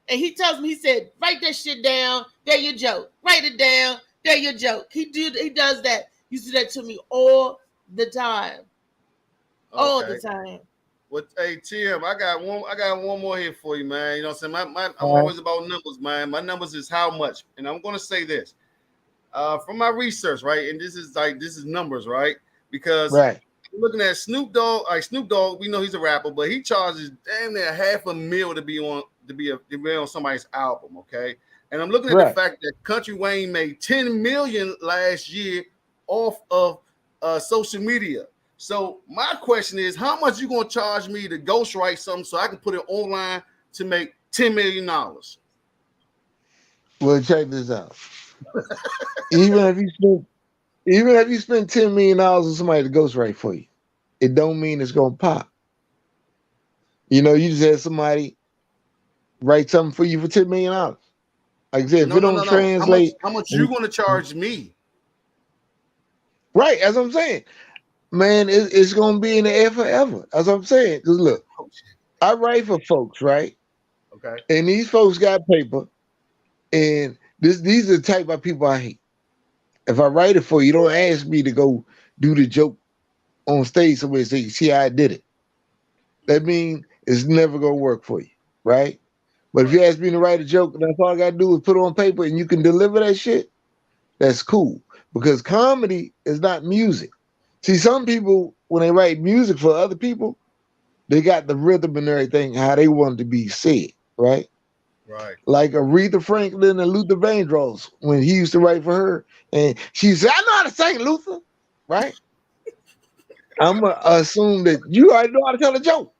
And he tells me, he said, write that shit down, there your joke. Write it down, there your joke. He does that. He do that to me all the time. All the Okay. time. Well, hey Tim, I got one more here for you, man. You know what I'm saying? I'm Uh, always about numbers, man. My numbers is how much, and I'm gonna say this. From my research, right? And this is numbers, right? Because right. looking at Snoop Dogg, like Snoop Dogg, we know he's a rapper, but he charges damn near $500,000 to be on somebody's album. Okay, And I'm looking at the Right. fact that Country Wayne made 10 million last year off of social media. So my question is, how much you gonna charge me to ghostwrite something so I can put it online to make $10 million? Well, check this out. Even if you spend $10 million on somebody to ghostwrite for you, it don't mean it's gonna pop. You know, you just had somebody write something for you for $10 million. Like I said, if No, it no, don't no, no. How much? translate, How much you gonna charge me? right? As I'm saying, man, it's gonna be in the air forever. That's what I'm saying. Cause look, Oh, shit. I write for folks, right? Okay. And these folks got paper, and these are the type of people I hate. If I write it for you, don't ask me to go do the joke on stage somewhere and say, see how I did it. That means it's never gonna work for you, right? But if Right. you ask me to write a joke, and that's all I gotta do is put it on paper and you can deliver that shit, that's cool. Because comedy is not music. See, some people, when they write music for other people, they got the rhythm and everything, how they want it to be said, right? Right. Like Aretha Franklin and Luther Vandross, when he used to write for her, and she said, I know how to sing, Luther, right? I'm going to assume that you already know how to tell a joke.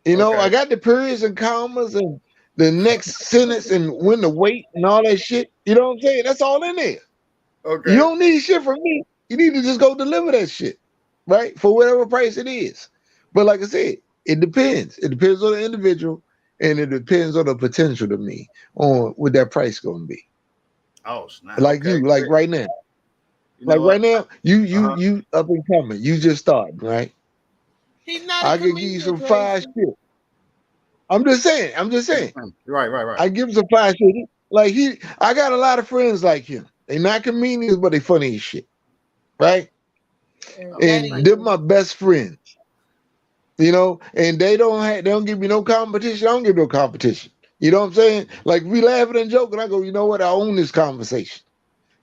You know, Okay. I got the periods and commas and the next sentence and when to wait and all that shit. You know what I'm saying? That's all in there. You Okay. don't need shit from me. You need to just go deliver that shit, right? For whatever price it is. But like I said, it depends. It depends on the individual and it depends on the potential to me on what that price gonna be. Oh snap. Like Okay. you, like Great. right now. You Like know right what? now, Uh-huh. you up and coming. You just starting, right? He's not a I could give you comedian, some fire Tracy. shit. I'm just saying. I'm just saying. Right. Right. Right. I give him some fire shit. Like I got a lot of friends like him. They not comedians, but they funny as shit, right? And that And is. they're my best friends, you know. And they don't give me no competition. I don't give no competition. You know what I'm saying? Like we laughing and joking. I go, you know what? I own this conversation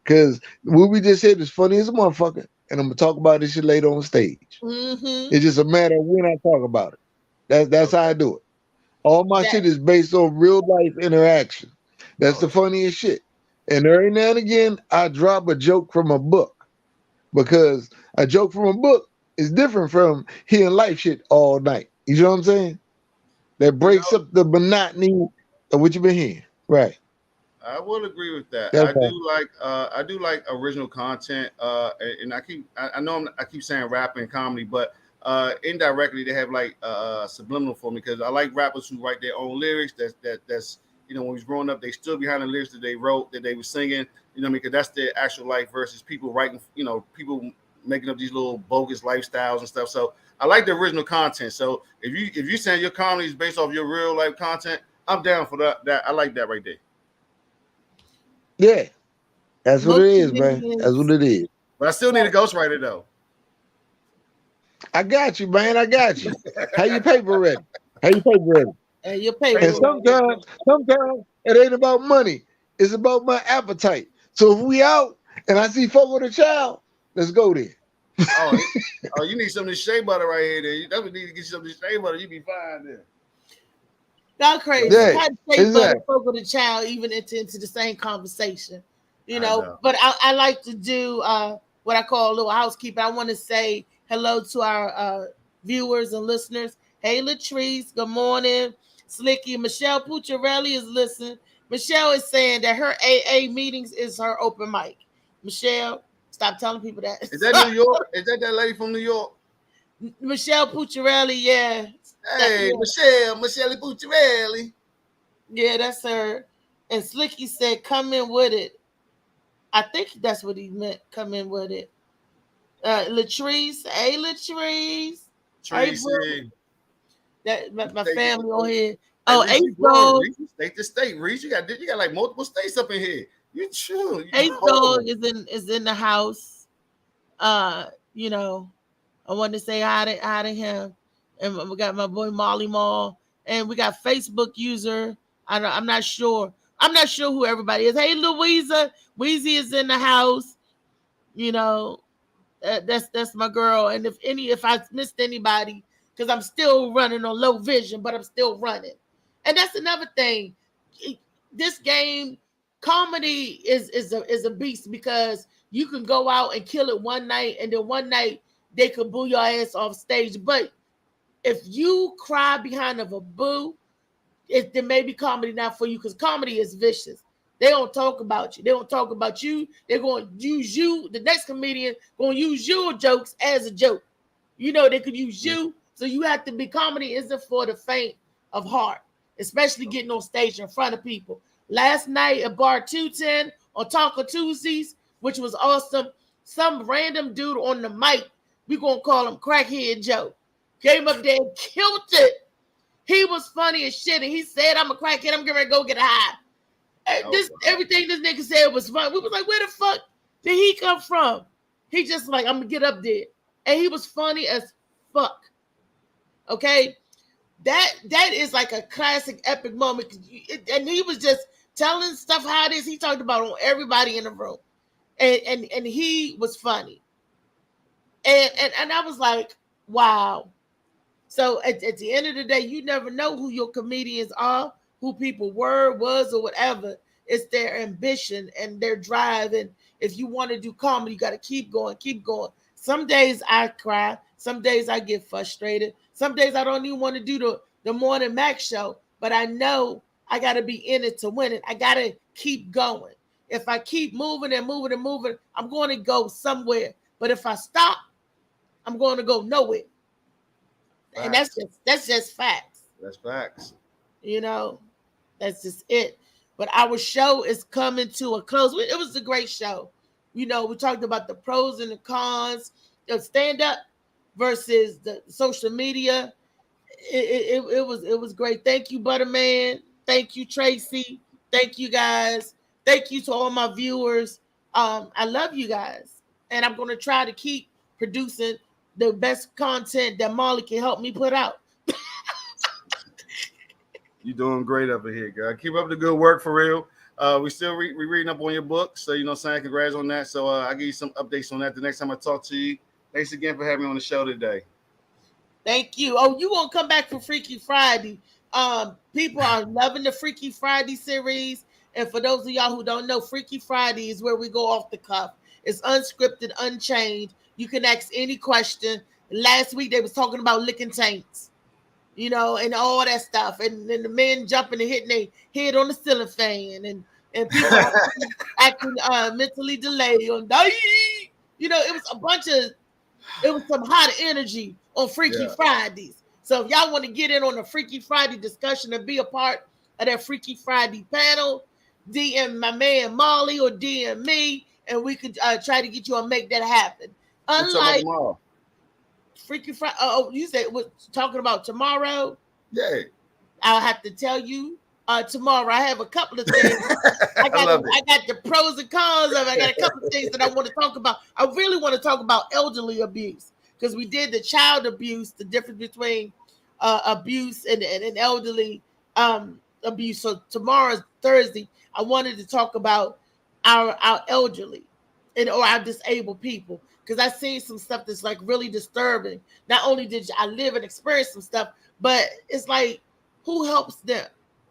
because what we just said is funny as a motherfucker, and I'm gonna talk about this shit later on stage. Mm-hmm. It's just a matter of when I talk about it. That's how I Okay. do it. All my That shit is based on real life interaction. That's Oh the shit. funniest shit. And every now and again, I drop a joke from a book because a joke from a book is different from hearing life shit all night. You know what I'm saying? That You breaks know, up the monotony of what you've been hearing. Right. I would agree with that. That's all. I do like original content. And I know I keep saying rap and comedy, but indirectly they have like subliminal for me because I like rappers who write their own lyrics. That's you know when we was growing up, they stood behind the lyrics that they wrote, that they were singing. You know what I mean? Because that's their actual life versus people writing. You know, people making up these little bogus lifestyles and stuff. So I like the original content. So if you saying your comedy is based off your real life content, I'm down for that. That I like that right there. Yeah. That's what most it is, man. That's what comedians. it is. But I still need a ghostwriter though. I got you, man. I got you. How you paper ready? How you paper ready? And your And paper. sometimes it ain't about money. It's about my appetite. So if we out and I see folk with a child, let's go there. Oh, oh, you need some of this shea butter right here. Then that's what need to get you some of this shea butter. You be fine there. Y'all crazy. Yeah, How to say butter exactly. folk with a child even into the same conversation, you I know. know. But I like to do what I call a little housekeeping. I want to say hello to our viewers and listeners. Hey Latrice, good morning. Slicky, Michelle Pucciarelli is listening. Michelle is saying that her AA meetings is her open mic. Michelle, stop telling people Is that New that. York? Is that lady from New York? Michelle Pucciarelli, yeah. Hey, Yeah. Michelle Pucciarelli. Yeah, that's her. And Slicky said, "Come in with it." I think that's what he meant. Come in with it. Latrice, hey Latrice, hey bro, Tracy. that my Hey, family on here. hey, Oh, Reese, Ace you growing. Dog, Reese, state to state. Reese, you got like multiple states up in here. You chill. You Ace Dog grown. is in the house. Uh, you know, I wanted to say hi to him, and we got my boy Molly Mall, and we got Facebook user. I'm not sure. I'm not sure who everybody is. Hey Louisa, Weezy is in the house. You know, that's my girl. And if I missed anybody, because I'm still running on low vision, but I'm still running. And that's another thing. This game comedy is a beast because you can go out and kill it one night, and then one night they could boo your ass off stage. But if you cry behind of a boo, there may be comedy not for you, because comedy is vicious. They don't talk about you. They don't talk about you. They're going to use you. The next comedian going to use your jokes as a joke. You know, they could use you. So you have to be, comedy isn't for the faint of heart, especially getting on stage in front of people. Last night at Bar 210 on Taco Tuesdays, which was awesome, some random dude on the mic, we going to call him Crackhead Joe, came up there and killed it. He was funny as shit, and he said, I'm a crackhead, I'm going to go get high. Everything this nigga said was fun. We was like, where the fuck did he come from? He just like, I'm going to get up there. And he was funny as fuck. Okay? That is like a classic epic moment. And he was just telling stuff how it is. He talked about on everybody in the room. And he was funny. And I was like, wow. So at the end of the day, you never know who your comedians are, who people were, was, or whatever. It's their ambition and their drive. And if you want to do comedy, you got to keep going, keep going. Some days I cry. Some days I get frustrated. Some days I don't even want to do the Morning Max show. But I know I got to be in it to win it. I got to keep going. If I keep moving and moving and moving, I'm going to go somewhere. But if I stop, I'm going to go nowhere. Facts. And that's just facts. That's facts. You know, that's just it. But our show is coming to a close. It was a great show. You know, we talked about the pros and the cons of stand-up versus the social media. It was great. Thank you, Butterman. Thank you, Tracy. Thank you, guys. Thank you to all my viewers. I love you guys. And I'm going to try to keep producing the best content that Molly can help me put out. You're doing great over here, girl. Keep up the good work for real. We still we reading up on your book, so you know, saying congrats on that. So I'll give you some updates on that the next time I talk to you. Thanks again for having me on the show today. Thank you. Oh, you won't come back for Freaky Friday. People are loving the Freaky Friday series. And for those of y'all who don't know, Freaky Friday is where we go off the cuff. It's unscripted, unchained. You can ask any question. Last week they was talking about licking taints, you know, and all that stuff. And then the men jumping and hitting their head on the ceiling fan, and people acting mentally delayed. You know, it was some hot energy on Freaky Fridays. So if y'all want to get in on the Freaky Friday discussion and be a part of that Freaky Friday panel, DM my man Molly or DM me, and we could try to get you and make that happen. Unlike Freaky Friday, you said we're talking about tomorrow. Yeah, I'll have to tell you tomorrow. I have a couple of things. I got the pros and cons of it. I got a couple of things that I want to talk about. I really want to talk about elderly abuse, because we did the child abuse, the difference between abuse and elderly abuse. So tomorrow's Thursday. I wanted to talk about our elderly or our disabled people, because I've seen some stuff that's like really disturbing. Not only did I live and experience some stuff, but it's like, who helps them?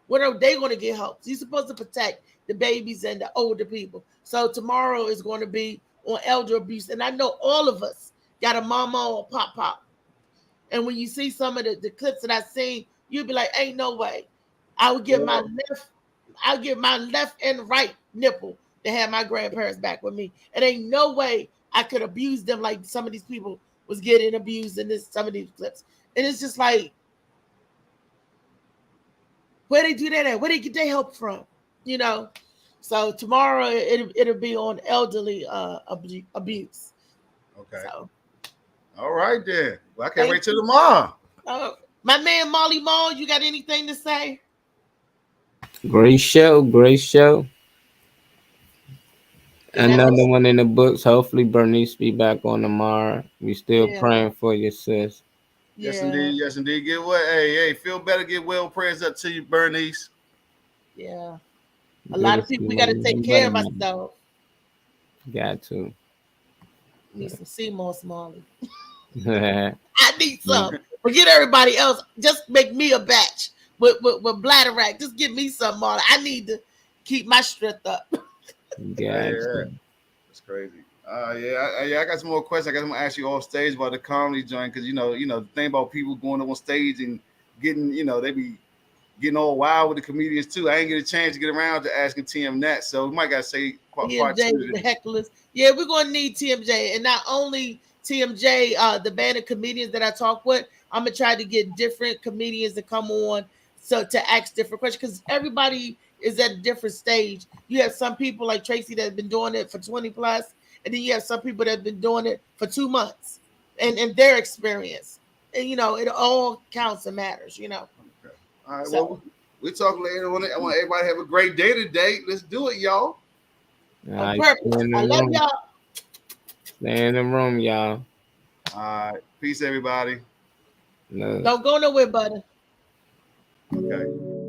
When are they going to get help? You're supposed to protect the babies and the older people. So tomorrow is going to be on elder abuse. And I know all of us got a mama or pop. And when you see some of the clips that I've seen, you'll be like, ain't no way. I'll give my left and right nipple to have my grandparents back with me. And ain't no way I could abuse them like some of these people was getting abused in some of these clips. And it's just like, where they do that at? Where they get their help from? You know? So tomorrow it'll be on elderly abuse. Okay. So, all right then. Well, I can't wait till tomorrow. My man Molly Mall, you got anything to say? Great show. Another one in the books. Hopefully Bernice be back on tomorrow. We still praying for you, sis. Yes, indeed. Get well. Hey, feel better. Get well. Prayers up to you, Bernice. Yeah. A lot of people, we got to take care of ourselves. Got to. Need some sea moss, Molly. I need some. Forget everybody else. Just make me a batch with bladder rack. Just give me some, Molly. I need to keep my strength up. Gotcha. Yeah. That's crazy. I got some more questions. I guess I'm gonna ask you off stage about the comedy joint because the thing about people going up on stage and getting, they be getting all wild with the comedians too. I ain't get a chance to get around to asking TM that, so we might gotta say part TMJ, two to the this. hecklers. Yeah, we're gonna need TMJ, and not only TMJ, the band of comedians that I talk with. I'm gonna try to get different comedians to come on, so to ask different questions because everybody is at a different stage. You have some people like Tracy that have been doing it for 20 plus, and then you have some people that have been doing it for 2 months, and their experience, and it all counts and matters. Okay. All right. Well, So we talk later on it. I want everybody to have a great day today. Let's do it, y'all. All on right, purpose, stay in the I love room. y'all. Stay in the room, y'all. All right. Peace, everybody. Look. Don't go nowhere, buddy. Okay.